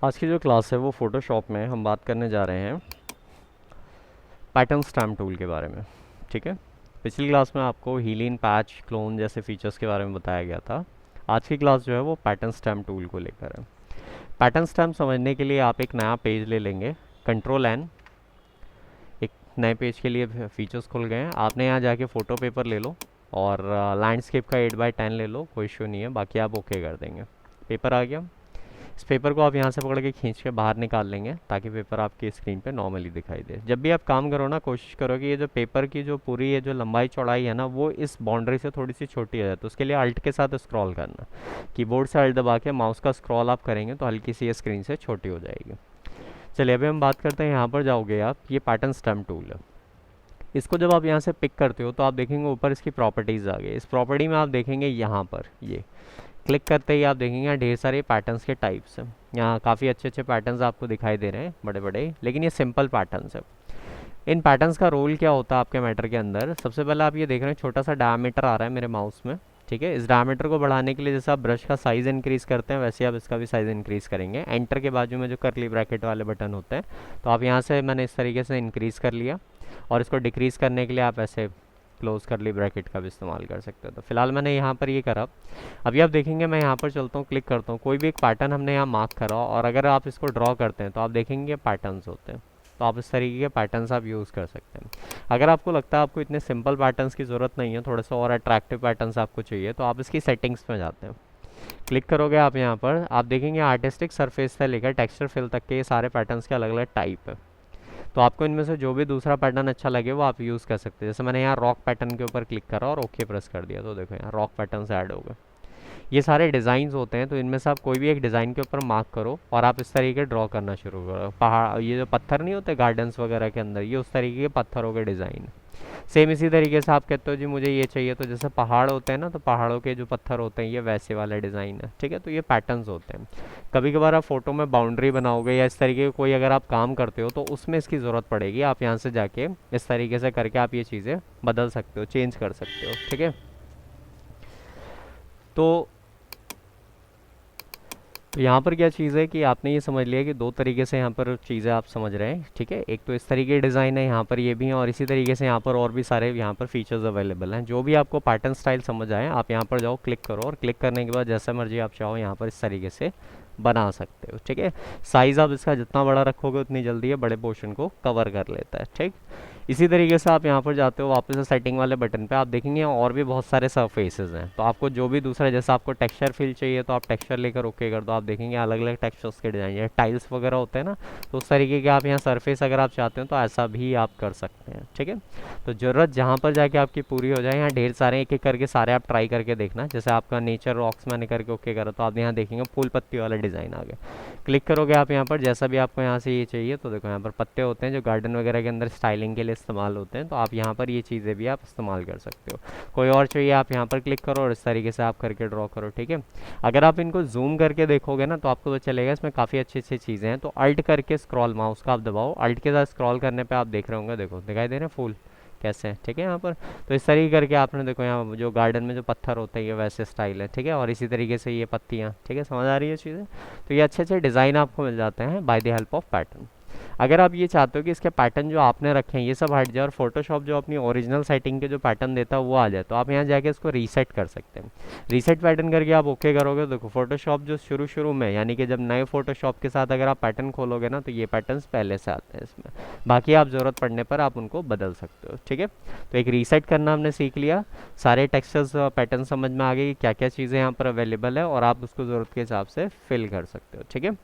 आज की जो क्लास है वो फ़ोटोशॉप में हम बात करने जा रहे हैं पैटर्न स्टैम्प टूल के बारे में। ठीक है। पिछली क्लास में आपको हीलिंग, पैच, क्लोन जैसे फीचर्स के बारे में बताया गया था। आज की क्लास जो है वो पैटर्न स्टैम्प टूल को लेकर है। पैटर्न स्टैम्प समझने के लिए आप एक नया पेज ले लेंगे, कंट्रोल एन। एक नए पेज के लिए फीचर्स खुल गए हैं। आपने यहाँ जाके फ़ोटो पेपर ले लो और लैंडस्केप का 8x10 ले लो, कोई इशू नहीं है। बाकी आप ओके कर देंगे। पेपर आ गया। इस पेपर को आप यहाँ से पकड़ के खींच के बाहर निकाल लेंगे ताकि पेपर आपकी स्क्रीन पे नॉर्मली दिखाई दे। जब भी आप काम करो ना, कोशिश करो कि ये जो पेपर की जो पूरी ये जो लंबाई चौड़ाई है ना, वो इस बाउंड्री से थोड़ी सी छोटी हो जाए। तो उसके लिए अल्ट के साथ स्क्रॉल करना, कीबोर्ड से अल्ट दबा के माउस का स्क्रॉल आप करेंगे तो हल्की सी ये स्क्रीन से छोटी हो जाएगी। चलिए अभी हम बात करते हैं, यहाँ पर जाओगे आप, ये पैटर्न स्टैम्प टूल है। इसको जब आप यहाँ से पिक करते हो तो आप देखेंगे ऊपर इसकी प्रॉपर्टीज़ आ गई। इस प्रॉपर्टी में आप देखेंगे यहाँ पर ये क्लिक करते ही आप देखेंगे यहाँ ढेर सारे पैटर्न्स के टाइप्स हैं। यहाँ काफ़ी अच्छे अच्छे पैटर्न्स आपको दिखाई दे रहे हैं, बड़े बड़े, लेकिन ये सिंपल पैटर्न्स है। इन पैटर्न्स का रोल क्या होता है आपके मैटर के अंदर? सबसे पहले आप ये देख रहे हैं छोटा सा डायमीटर आ रहा है मेरे माउस में। ठीक है। इस डायमीटर को बढ़ाने के लिए जैसे आप ब्रश का साइज़ इंक्रीज़ करते हैं, वैसे आप इसका भी साइज़ इंक्रीज़ करेंगे। एंटर के बाजू में जो करली ब्रैकेट वाले बटन होते हैं, तो आप यहाँ से, मैंने इस तरीके से इंक्रीज़ कर लिया। और इसको डिक्रीज़ करने के लिए आप ऐसे क्लोज करली ब्रैकेट का भी इस्तेमाल कर सकते हो। तो फिलहाल मैंने यहाँ पर ये करा। अभी आप देखेंगे मैं यहाँ पर चलता हूँ, क्लिक करता हूँ, कोई भी एक पैटर्न हमने यहाँ मार्क करा और अगर आप इसको ड्रॉ करते हैं तो आप देखेंगे पैटर्न्स होते हैं। तो आप इस तरीके के पैटर्न्स आप यूज़ कर सकते हैं। अगर आपको लगता है आपको इतने सिंपल पैटर्न्स की ज़रूरत नहीं है, थोड़ा सा और अट्रैक्टिव पैटर्न्स आपको चाहिए, तो आप इसकी सेटिंग्स में जाते हैं। क्लिक करोगे आप यहाँ पर, आप देखेंगे आर्टिस्टिक सरफेस से लेकर टेक्सचर फिल तक के ये सारे पैटर्न्स के अलग अलग टाइप है। तो आपको इनमें से जो भी दूसरा पैटर्न अच्छा लगे वो आप यूज़ कर सकते हैं। जैसे मैंने यहाँ रॉक पैटर्न के ऊपर क्लिक करा और ओके प्रेस कर दिया, तो देखो यहाँ रॉक पैटर्न से ऐड हो गए। ये सारे डिज़ाइंस होते हैं, तो इनमें से आप कोई भी एक डिज़ाइन के ऊपर मार्क करो और आप इस तरीके ड्रॉ करना शुरू करो। पहाड़, ये जो पत्थर नहीं होते गार्डन्स वगैरह के अंदर, ये उस तरीके के पत्थरों के डिज़ाइन। सेम इसी तरीके से आप कहते हो जी मुझे ये चाहिए, तो जैसे पहाड़ होते हैं ना, तो पहाड़ों के जो पत्थर होते हैं ये वैसे वाला डिज़ाइन है। ठीक है। तो ये पैटर्न्स होते हैं। कभी कभार आप फोटो में बाउंड्री बनाओगे या इस तरीके का कोई अगर आप काम करते हो तो उसमें इसकी ज़रूरत पड़ेगी। आप यहाँ से जाके इस तरीके से करके आप ये चीज़ें बदल सकते हो, चेंज कर सकते हो। ठीक है। तो तो यहाँ पर क्या चीज़ है कि आपने ये समझ लिया कि दो तरीके से यहाँ पर चीज़ें आप समझ रहे हैं। ठीक है। एक तो इस तरीके डिज़ाइन है, यहाँ पर ये भी है, और इसी तरीके से यहाँ पर और भी सारे यहाँ पर फीचर्स अवेलेबल हैं। जो भी आपको पैटर्न स्टाइल समझ आए आप यहाँ पर जाओ, क्लिक करो, और क्लिक करने के बाद जैसा मर्जी आप चाहो यहाँ पर इस तरीके से बना सकते हो। ठीक है। साइज़ आप इसका जितना बड़ा रखोगे उतनी जल्दी ये बड़े पोर्शन को कवर कर लेता है। ठीक। इसी तरीके से आप यहाँ पर जाते हो वापस से सेटिंग वाले बटन पे, आप देखेंगे और भी बहुत सारे सरफेसेस हैं। तो आपको जो भी दूसरा, जैसा आपको टेक्सचर फिल चाहिए तो आप टेक्सचर लेकर ओके कर दो। आप देखेंगे अलग अलग टेक्सचर्स के डिज़ाइन, जैसे टाइल्स वगैरह होते हैं ना, तो उस तरीके के आप यहाँ सरफेस अगर आप चाहते हो तो ऐसा भी आप कर सकते हैं। ठीक है। तो ज़रूरत जहाँ पर जाके आपकी पूरी हो जाए, यहाँ ढेर सारे एक एक करके सारे आप ट्राई करके देखना। जैसे आपका नेचर रॉक्स मैंने करके ओके करा, तो आप यहाँ देखेंगे फूल पत्ती वाला डिज़ाइन आ गया। क्लिक करोगे आप यहाँ पर, जैसा भी आपको यहाँ से ये चाहिए, तो देखो यहाँ पर पत्ते होते हैं जो गार्डन वगैरह के अंदर स्टाइलिंग के लिए इस्तेमाल होते हैं। तो आप यहाँ पर ये चीज़ें भी आप इस्तेमाल कर सकते हो। कोई और चाहिए आप यहाँ पर क्लिक करो और इस तरीके से आप करके ड्रॉ करो। ठीक है। अगर आप इनको जूम करके देखोगे ना तो आपको तो चलेगा, इसमें काफ़ी अच्छी अच्छी चीज़ें हैं। तो अल्ट करके स्क्रॉल, माउस का आप दबाओ, अल्ट के साथ स्क्रॉल करने पर आप देख रहे होंगे, देखो दिखाई दे रहे हैं फूल कैसे हैं। ठीक है। यहाँ पर तो इस तरीके करके आपने देखो यहाँ जो गार्डन में जो पत्थर होते हैं ये वैसे स्टाइल है। ठीक है। और इसी तरीके से ये पत्तियाँ, ठीक है, समझ आ रही है चीज़ें? तो ये अच्छे अच्छे डिज़ाइन आपको मिल जाते हैं by the help of pattern. अगर आप ये चाहते हो कि इसके पैटर्न जो आपने रखे हैं ये सब हट जाए और फोटोशॉप जो अपनी ओरिजिनल सेटिंग के जो पैटर्न देता है वो आ जाए, तो आप यहाँ जाके इसको रीसेट कर सकते हैं। रीसेट पैटर्न करके आप ओके करोगे, देखो फोटोशॉप जो शुरू शुरू में, यानी कि जब नए फोटोशॉप के साथ अगर आप पैटर्न खोलोगे ना, तो ये पैटर्न्स पहले से आते हैं इसमें। बाकी आप ज़रूरत पड़ने पर आप उनको बदल सकते हो। ठीक है। तो एक रीसेट करना हमने सीख लिया, सारे टेक्सचर्स पैटर्न समझ में आ गए कि क्या क्या चीज़ें यहाँ पर अवेलेबल है और आप उसको ज़रूरत के हिसाब से फिल कर सकते हो। ठीक है।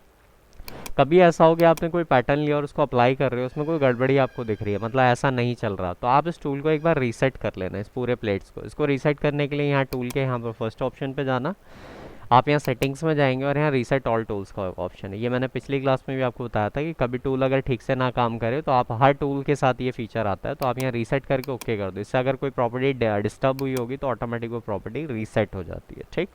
कभी ऐसा हो कि आपने कोई पैटर्न लिया और उसको अप्लाई कर रहे हो, उसमें कोई गड़बड़ी आपको दिख रही है, मतलब ऐसा नहीं चल रहा, तो आप इस टूल को एक बार रीसेट कर लेना, इस पूरे प्लेट्स को। इसको रीसेट करने के लिए यहाँ टूल के यहाँ पर फर्स्ट ऑप्शन पे जाना, आप यहाँ सेटिंग्स में जाएंगे और यहाँ रीसेट ऑल टूल्स का ऑप्शन है। ये मैंने पिछली क्लास में भी आपको बताया था कि कभी टूल अगर ठीक से ना काम करे तो आप हर टूल के साथ ये फीचर आता है, तो आप यहाँ रीसेट करके ओके कर दो। इससे अगर कोई प्रॉपर्टी डिस्टर्ब हुई होगी तो ऑटोमेटिक वो प्रॉपर्टी रीसेट हो जाती है। ठीक।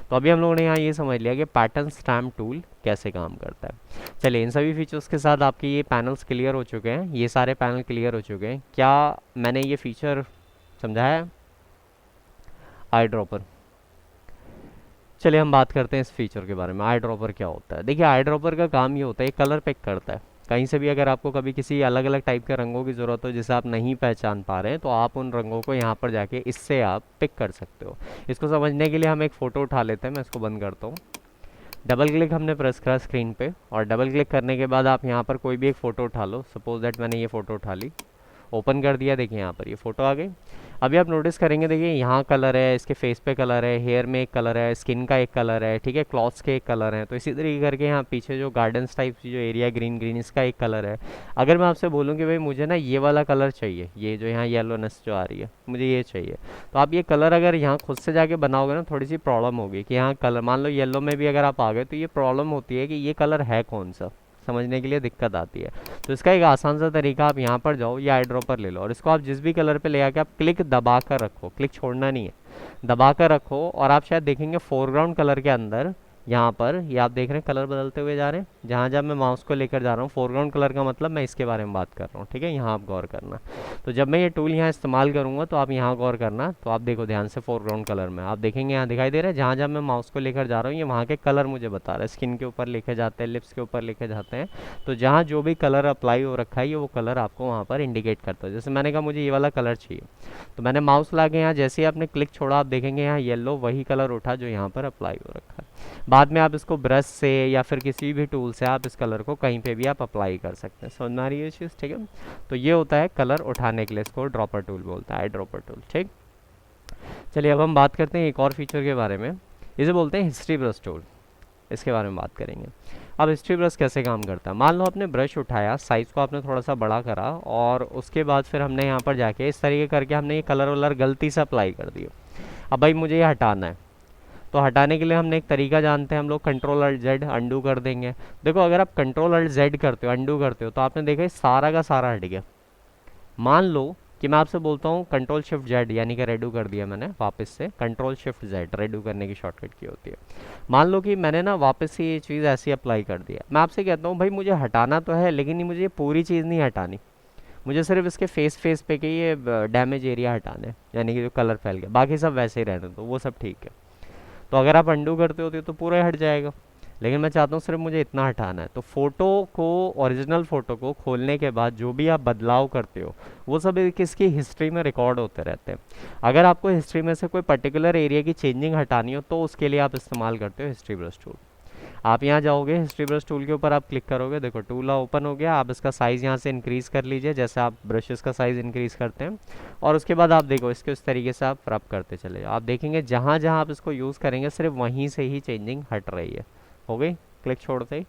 तो अभी हम लोगों ने यहाँ ये समझ लिया कि पैटर्न स्टैम्प टूल कैसे काम करता है। चलिए इन सभी फीचर्स के साथ आपके ये पैनल्स क्लियर हो चुके हैं, ये सारे पैनल क्लियर हो चुके हैं। क्या मैंने ये फीचर समझाया? आई ड्रॉपर चलिए हम बात करते हैं इस फीचर के बारे में, आई ड्रॉपर क्या होता है। देखिए आई ड्रॉपर का काम ये होता है, कलर पिक करता है। कहीं से भी अगर आपको कभी किसी अलग अलग टाइप के रंगों की ज़रूरत हो जिसे आप नहीं पहचान पा रहे हैं, तो आप उन रंगों को यहाँ पर जाके इससे आप पिक कर सकते हो। इसको समझने के लिए हम एक फ़ोटो उठा लेते हैं। मैं इसको बंद करता हूँ। डबल क्लिक हमने प्रेस करा स्क्रीन पे, और डबल क्लिक करने के बाद आप यहाँ पर कोई भी एक फ़ोटो उठा लो। सपोज दैट मैंने ये फ़ोटो उठा ली, ओपन कर दिया। देखिए यहाँ पर ये फ़ोटो आ गई। अभी आप नोटिस करेंगे, देखिए यहाँ कलर है, इसके फेस पे कलर है, हेयर में एक कलर है, स्किन का एक कलर है, ठीक है, क्लॉथ्स के एक कलर है। तो इसी तरीके करके यहाँ पीछे जो गार्डन्स टाइप जो एरिया ग्रीन ग्रीन, इसका एक कलर है। अगर मैं आपसे बोलूँ कि भाई मुझे ना ये वाला कलर चाहिए, ये जो यहाँ येलोनेस जो आ रही है, मुझे ये चाहिए, तो आप ये कलर अगर यहाँ खुद से जाके बनाओगे ना, थोड़ी सी प्रॉब्लम होगी कि यहाँ कलर, मान लो येलो में भी अगर आप आ गए, तो ये प्रॉब्लम होती है कि ये कलर है कौन सा, समझने के लिए दिक्कत आती है। तो इसका एक आसान सा तरीका, आप यहाँ पर जाओ, ये आई ड्रॉपर ले लो, और इसको आप जिस भी कलर पे ले आके आप क्लिक दबा कर रखो, क्लिक छोड़ना नहीं है, दबा कर रखो। और आप शायद देखेंगे फोरग्राउंड कलर के अंदर यहाँ पर ये आप देख रहे हैं कलर बदलते हुए जा रहे हैं। जहाँ जब मैं माउस को लेकर जा रहा हूँ, फोरग्राउंड कलर का मतलब मैं इसके बारे में बात कर रहा हूँ, ठीक है, यहाँ आप गौर करना। तो जब मैं ये टूल यहाँ इस्तेमाल करूँगा तो आप यहाँ गौर करना। तो आप देखो ध्यान से, फोरग्राउंड कलर में आप देखेंगे यहाँ दिखाई दे रहा है, जहाँ जहाँ मैं माउस को लेकर जा रहा हूँ ये वहाँ के कलर मुझे बता रहा है। स्किन के ऊपर लेके जाते हैं, लिप्स के ऊपर लेके जाते हैं, तो जहाँ जो भी कलर अप्लाई हो रखा है ये वो कलर आपको वहाँ पर इंडिकेट करता है। जैसे मैंने कहा मुझे ये वाला कलर चाहिए, तो मैंने माउस ला के यहाँ जैसे ही आपने क्लिक छोड़ा, आप देखेंगे यहाँ येलो वही कलर उठा जो यहाँ पर अप्लाई हो रखा है। बाद में आप इसको ब्रश से या फिर किसी भी टूल से आप इस कलर को कहीं पे भी आप अप्लाई कर सकते हैं। समझ में आ रही है ये चीज़, ठीक है। तो ये होता है कलर उठाने के लिए, इसको ड्रॉपर टूल बोलता है, आई ड्रॉपर टूल, ठीक। चलिए अब हम बात करते हैं एक और फीचर के बारे में, इसे बोलते हैं हिस्ट्री ब्रश टूल। इसके बारे में बात करेंगे। अब हिस्ट्री ब्रश कैसे काम करता है। मान लो आपने ब्रश उठाया, साइज़ को आपने थोड़ा सा बड़ा करा, और उसके बाद फिर हमने यहाँ पर जाके इस तरीके करके हमने ये कलर वलर गलती से अप्लाई कर दिया। अब भाई मुझे ये हटाना है, तो हटाने के लिए हमने एक तरीका जानते हैं हम लोग, कंट्रोल अल्ट जेड, अंडू कर देंगे। देखो अगर आप कंट्रोल अल्ट जेड करते हो, अंडू करते हो, तो आपने देखा सारा का सारा हट गया। मान लो कि मैं आपसे बोलता हूँ कंट्रोल शिफ्ट जेड, यानी कि रेडू कर दिया मैंने वापस से, कंट्रोल शिफ्ट जेड रेडू करने की शॉर्टकट की होती है। मान लो कि मैंने ना वापस से ये चीज़ ऐसी अप्लाई कर दिया। मैं आपसे कहता हूँ भाई मुझे हटाना तो है, लेकिन मुझे ये पूरी चीज़ नहीं हटानी, मुझे सिर्फ इसके फेस पे के ये डैमेज एरिया हटाने हैं, यानी कि जो कलर फैल गया, बाकी सब वैसे ही रहने दो, वो सब ठीक है। तो अगर आप अंडू करते होते तो पूरा हट जाएगा, लेकिन मैं चाहता हूँ सिर्फ मुझे इतना हटाना है। तो फ़ोटो को, ओरिजिनल फ़ोटो को खोलने के बाद जो भी आप बदलाव करते हो वो सब किसकी हिस्ट्री में रिकॉर्ड होते रहते हैं। अगर आपको हिस्ट्री में से कोई पर्टिकुलर एरिया की चेंजिंग हटानी हो तो उसके लिए आप इस्तेमाल करते हो हिस्ट्री ब्रश टूल। आप यहाँ जाओगे, हिस्ट्री ब्रश टूल के ऊपर आप क्लिक करोगे, देखो टूल ओपन हो गया। आप इसका साइज़ यहाँ से इंक्रीज़ कर लीजिए, जैसे आप ब्रशेस का साइज़ इंक्रीज़ करते हैं, और उसके बाद आप देखो इसके उस तरीके से आप रब करते चले जाओ। आप देखेंगे जहाँ जहाँ आप इसको यूज़ करेंगे सिर्फ वहीं से ही चेंजिंग हट रही है। हो गई क्लिक छोड़ते ही,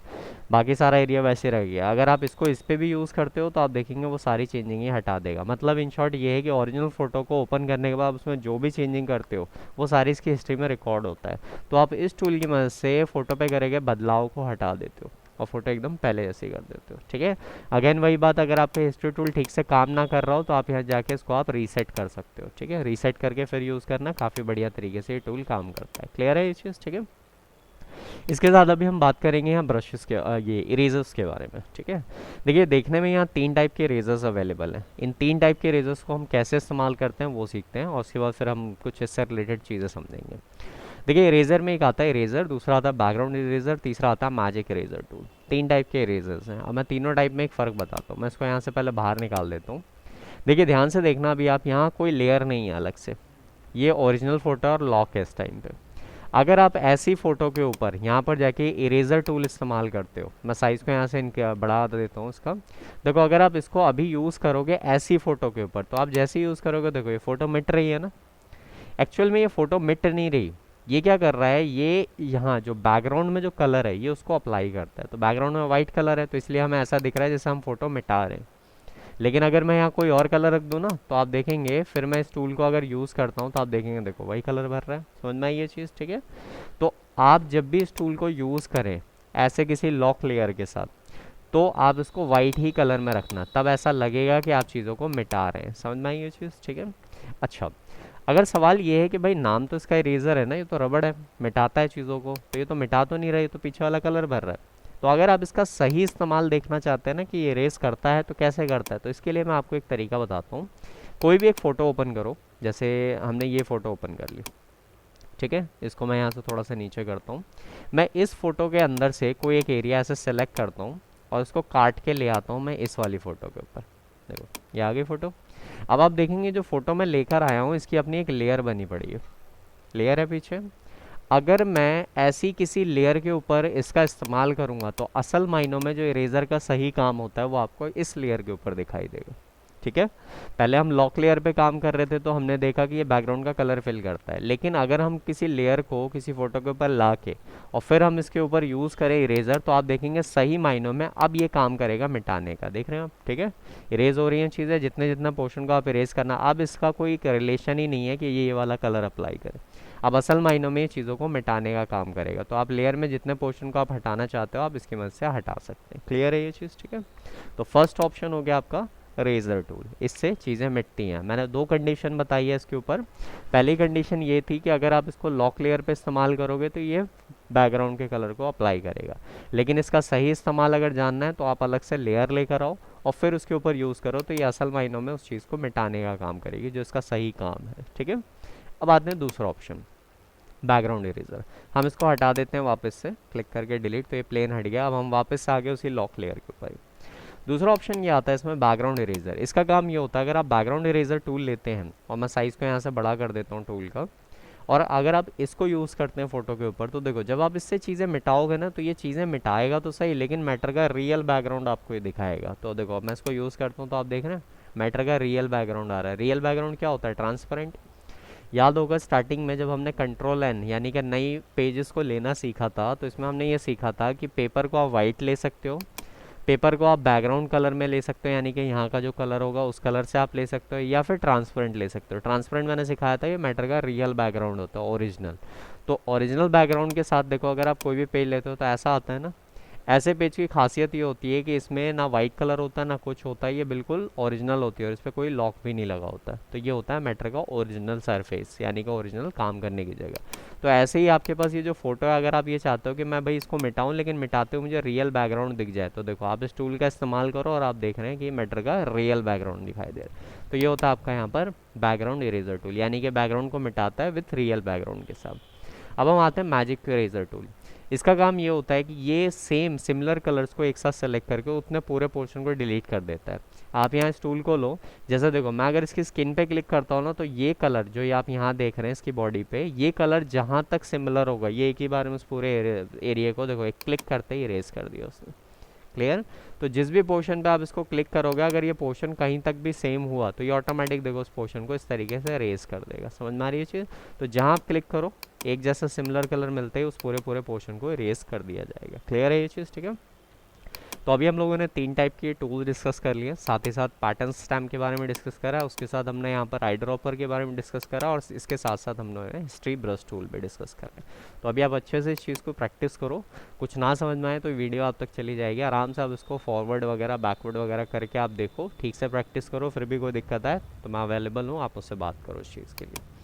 बाकी सारा एरिया वैसे रह गया। अगर आप इसको इस पे भी यूज़ करते हो तो आप देखेंगे वो सारी चेंजिंग ही हटा देगा। मतलब इन शॉर्ट ये है कि ओरिजिनल फ़ोटो को ओपन करने के बाद उसमें जो भी चेंजिंग करते हो वो सारी इसकी हिस्ट्री में रिकॉर्ड होता है। तो आप इस टूल की मदद से फ़ोटो पे करे गए बदलाव को हटा देते हो और फोटो एकदम पहले जैसे ही कर देते हो, ठीक है। अगेन वही बात, अगर आपका हिस्ट्री टूल ठीक से काम ना कर रहा हो तो आप यहाँ जाके इसको आप रीसेट कर सकते हो, ठीक है। रीसेट करके फिर यूज़ करना, काफ़ी बढ़िया तरीके से ये टूल काम करता है। क्लियर है ये चीज़, ठीक है। इसके साथ अभी हम बात करेंगे यहाँ ब्रशेस के, ये इरेजर्स के बारे में, ठीक है। देखिए देखने में यहाँ 3 टाइप के इरेजर्स अवेलेबल हैं। इन 3 टाइप के इरेजर्स को हम कैसे इस्तेमाल करते हैं वो सीखते हैं, और उसके बाद फिर हम कुछ इससे रिलेटेड चीज़ें समझेंगे। देखिए इरेजर में एक आता है इरेजर, दूसरा आता है बैकग्राउंड इरेजर, तीसरा आता है मैजिक इरेजर टूल। 3 टाइप के इरेजर्स हैं। अब मैं तीनों टाइप में एक फ़र्क बताता हूँ। मैं इसको यहाँ से पहले बाहर निकाल देता हूँ। देखिए ध्यान से देखना, अभी आप यहाँ कोई लेयर नहीं है अलग से, ये ओरिजिनल फ़ोटो और लॉक है इस टाइम पे। अगर आप ऐसी फ़ोटो के ऊपर यहाँ पर जाके इरेज़र टूल इस्तेमाल करते हो, मैं साइज़ को यहाँ से इनके बढ़ा देता हूँ इसका। देखो अगर आप इसको अभी यूज़ करोगे ऐसी फ़ोटो के ऊपर, तो आप जैसे ही यूज़ करोगे देखो ये फ़ोटो मिट रही है ना। एक्चुअल में ये फ़ोटो मिट नहीं रही, ये क्या कर रहा है, ये यहाँ जो बैकग्राउंड में जो कलर है ये उसको अप्लाई करता है। तो बैकग्राउंड में वाइट कलर है तो इसलिए हमें ऐसा दिख रहा है जैसे हम फ़ोटो मिटा रहे हैं। लेकिन अगर मैं यहाँ कोई और कलर रख दूँ ना, तो आप देखेंगे फिर मैं इस टूल को अगर यूज़ करता हूँ तो आप देखेंगे देखो वही कलर भर रहा है। समझ में आई ये चीज़, ठीक है। तो आप जब भी इस टूल को यूज़ करें ऐसे किसी लॉक लेयर के साथ, तो आप इसको वाइट ही कलर में रखना, तब ऐसा लगेगा कि आप चीज़ों को मिटा रहे हैं। समझ में आई ये चीज़, ठीक है। अच्छा, अगर सवाल ये है कि भाई नाम तो इसका इरेजर है ना, ये तो रबड़ है, मिटाता है चीज़ों को, तो ये तो मिटा तो नहीं रहा है, तो पीछे वाला कलर भर रहा है। तो अगर आप इसका सही इस्तेमाल देखना चाहते हैं ना कि ये इरेज करता है तो कैसे करता है, तो इसके लिए मैं आपको एक तरीका बताता हूँ। कोई भी एक फ़ोटो ओपन करो, जैसे हमने ये फ़ोटो ओपन कर ली, ठीक है, इसको मैं यहाँ से थोड़ा सा नीचे करता हूँ। मैं इस फोटो के अंदर से कोई एक एरिया ऐसे सेलेक्ट करता हूँ और इसको काट के ले आता हूँ मैं इस वाली फ़ोटो के ऊपर। देखो ये आ गई फ़ोटो। अब आप देखेंगे जो फ़ोटो मैं लेकर आया हूँ इसकी अपनी एक लेयर बनी पड़ी है, लेयर है पीछे। अगर मैं ऐसी किसी लेयर के ऊपर इसका इस्तेमाल करूँगा तो असल मायनों में जो इरेज़र का सही काम होता है वो आपको इस लेयर के ऊपर दिखाई देगा। ठीक है, पहले हम लॉक लेयर पे काम कर रहे थे तो हमने देखा कि ये बैकग्राउंड का कलर फिल करता है, लेकिन अगर हम किसी लेयर को किसी फोटो के ऊपर ला के और फिर हम इसके ऊपर यूज़ करें इरेजर, तो आप देखेंगे सही मायनों में अब ये काम करेगा मिटाने का। देख रहे हैं आप, ठीक है, इरेज हो रही हैं चीज़ें, जितने जितना पोर्शन को आप इरेज करना, अब इसका कोई रिलेशन ही नहीं है कि ये वाला कलर अप्लाई करे। अब असल मायनों में ये चीज़ों को मिटाने का काम करेगा। तो आप लेयर में जितने पोर्शन को आप हटाना चाहते हो आप इसकी मदद से हटा सकते हैं। क्लियर है ये चीज़, ठीक है। तो फर्स्ट ऑप्शन हो गया आपका रेजर टूल, इससे चीज़ें मिटती हैं। मैंने दो कंडीशन बताई है इसके ऊपर। पहली कंडीशन ये थी कि अगर आप इसको लॉक लेयर पे इस्तेमाल करोगे तो ये बैकग्राउंड के कलर को अप्लाई करेगा, लेकिन इसका सही इस्तेमाल अगर जानना है तो आप अलग से लेयर लेकर आओ और फिर उसके ऊपर यूज़ करो, तो ये असल मायनों में उस चीज़ को मिटाने का काम करेगी जो इसका सही काम है। ठीक है, अब आते हैं दूसरा ऑप्शन, बैकग्राउंड इरेजर। हम इसको हटा देते हैं वापस से, क्लिक करके डिलीट, तो ये प्लेन हट गया। अब हम वापस से आ गए उसी लॉक लेयर के ऊपर। दूसरा ऑप्शन ये आता है इसमें बैकग्राउंड इरेजर। इसका काम ये होता है, अगर आप बैकग्राउंड इरेजर टूल लेते हैं, और मैं साइज़ को यहाँ से बड़ा कर देता हूँ टूल का, और अगर आप इसको यूज़ करते हैं फ़ोटो के ऊपर, तो देखो जब आप इससे चीज़ें मिटाओगे ना तो ये चीज़ें मिटाएगा तो सही, लेकिन मैटर का रियल बैकग्राउंड आपको ये दिखाएगा। तो देखो अब मैं इसको यूज़ करता हूँ तो आप देख रहे हैं मैटर का रियल बैकग्राउंड आ रहा है। रियल बैकग्राउंड क्या होता है? ट्रांसपेरेंट। याद होगा स्टार्टिंग में जब हमने कंट्रोल एन यानी कि नई पेजेस को लेना सीखा था, तो इसमें हमने ये सीखा था कि पेपर को आप वाइट ले सकते हो, पेपर को आप बैकग्राउंड कलर में ले सकते हो, यानी कि यहाँ का जो कलर होगा उस कलर से आप ले सकते हो, या फिर ट्रांसपेरेंट ले सकते हो। ट्रांसपेरेंट मैंने सिखाया था, ये मैटर का रियल बैकग्राउंड होता है, ओरिजिनल। तो ओरिजिनल बैकग्राउंड के साथ देखो अगर आप कोई भी पेज लेते हो तो ऐसा आता है ना। ऐसे पेज की खासियत ये होती है कि इसमें ना वाइट कलर होता है ना कुछ होता है, ये बिल्कुल ओरिजिनल होती है और इस पर कोई लॉक भी नहीं लगा होता। तो ये होता है मैटर का ओरिजिनल सरफेस, यानी कि ओरिजिनल काम करने की जगह। तो ऐसे ही आपके पास ये जो फोटो है, अगर आप ये चाहते हो कि मैं भाई इसको मिटाऊं लेकिन मिटाते हुए मुझे रियल बैकग्राउंड दिख जाए, तो देखो आप इस टूल का इस्तेमाल करो और आप देख रहे हैं कि मैटर का रियल बैकग्राउंड दिखाई दे रहा है। तो ये होता है आपका यहाँ पर बैकग्राउंड इरेजर टूल, यानी कि बैकग्राउंड को मिटाता है विथ रियल बैकग्राउंड के साथ। अब हम आते हैं मैजिक इरेजर टूल। इसका काम ये होता है कि ये सेम सिमिलर कलर्स को एक साथ सेलेक्ट करके उतने पूरे पोर्शन को डिलीट कर देता है। आप यहाँ इस टूल को लो, जैसे देखो मैं अगर इसकी स्किन पे क्लिक करता हूँ ना, तो ये कलर जो ये आप यहाँ देख रहे हैं इसकी बॉडी पे, ये कलर जहाँ तक सिमिलर होगा ये एक ही बार में उस पूरे एरिया को देखो एक क्लिक करते ही इरेज कर दिया उसने। क्लियर? तो जिस भी पोर्शन पे आप इसको क्लिक करोगे, अगर ये पोर्शन कहीं तक भी सेम हुआ तो ये ऑटोमेटिक देखो उस पोर्शन को इस तरीके से रेज कर देगा। समझ में आ रही है चीज़? तो जहाँ आप क्लिक करो एक जैसा सिमिलर कलर मिलते ही उस पूरे पोर्शन को रेज कर दिया जाएगा। क्लियर है ये चीज़? ठीक है, तो अभी हम लोगों ने 3 टाइप के टूल डिस्कस कर लिए, साथ ही साथ पैटर्न स्टैम्प के बारे में डिस्कस करा, उसके साथ हमने यहाँ पर आई ड्रॉपर के बारे में डिस्कस करा, और इसके साथ साथ हम लोगों ने हिस्ट्री ब्रश टूल पे डिस्कस करा। तो अभी आप अच्छे से इस चीज़ को प्रैक्टिस करो। कुछ ना समझ में आए तो वीडियो आप तक चली जाएगी, आराम से आप इसको फॉरवर्ड वगैरह बैकवर्ड वगैरह करके आप देखो, ठीक से प्रैक्टिस करो। फिर भी कोई दिक्कत आए तो मैं अवेलेबल हूँ, आप उससे बात करो इस चीज़ के लिए।